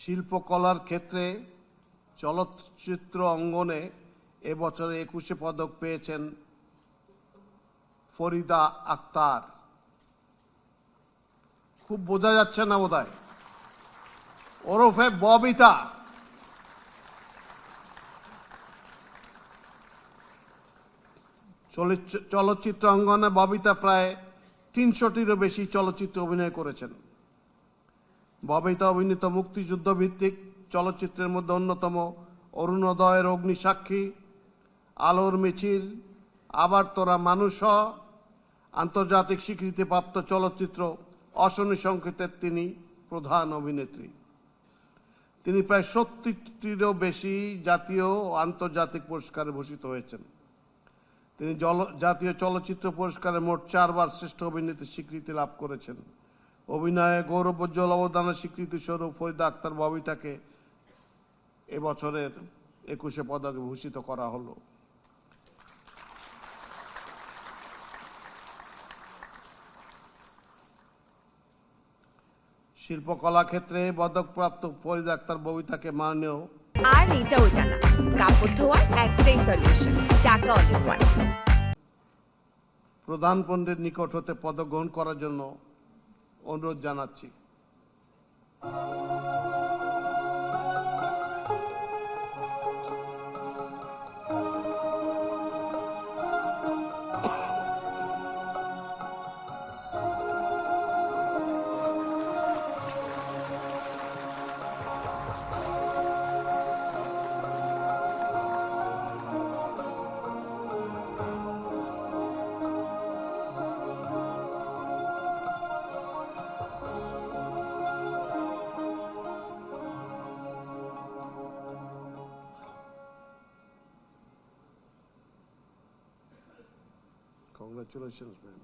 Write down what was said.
শিল্পকলার ক্ষেত্রে চলচ্চিত্র অঙ্গনে এবছরে 21 পদক পেয়েছেন ফরিদা আক্তার। খুব বোঝা যাচ্ছে না বোধহয়, ওরফে ববিতা। চলচ্চিত্র অঙ্গনে ববিতা প্রায় 300টিরও বেশি চলচ্চিত্রে অভিনয় করেছেন। ববিতা অভিনীত মুক্তিযুদ্ধ ভিত্তিক চলচ্চিত্রের মধ্যে অন্যতম অরুণোদয়ের অগ্নিসাক্ষী, আলোর মিছিল, আবার তোরা মানুষ, আন্তর্জাতিক স্বীকৃতিপ্রাপ্ত চলচ্চিত্র অশনি সংকেতের তিনি প্রধান অভিনেত্রী। তিনি প্রায় 70টিরও বেশি জাতীয় ও আন্তর্জাতিক পুরস্কারে ভূষিত হয়েছেন। তিনি জাতীয় চলচ্চিত্র পুরস্কারে মোট 4বার শ্রেষ্ঠ অভিনেত্রীর স্বীকৃতি লাভ করেছেন। অভিনয়ে গৌরবোজ্জ্বল অবদানের স্বীকৃতি স্বরূপ ফরিদা আক্তার ববিতাকে এবছরের 21 পদকে ভূষিত করা হলো। শিল্পকলা ক্ষেত্রে পদকপ্রাপ্ত ফরিদা আক্তার ববিতাকে মাননীয় আর এটা ওইটা না, কাপড় ধোয়ার একটাই সলিউশন, চাকা অল ইন ওয়ান। প্রধান পণ্ডিতের নিকট হতে পদক গ্রহণ করার জন্য অনুরোধ জানাচ্ছি। Congratulations, man.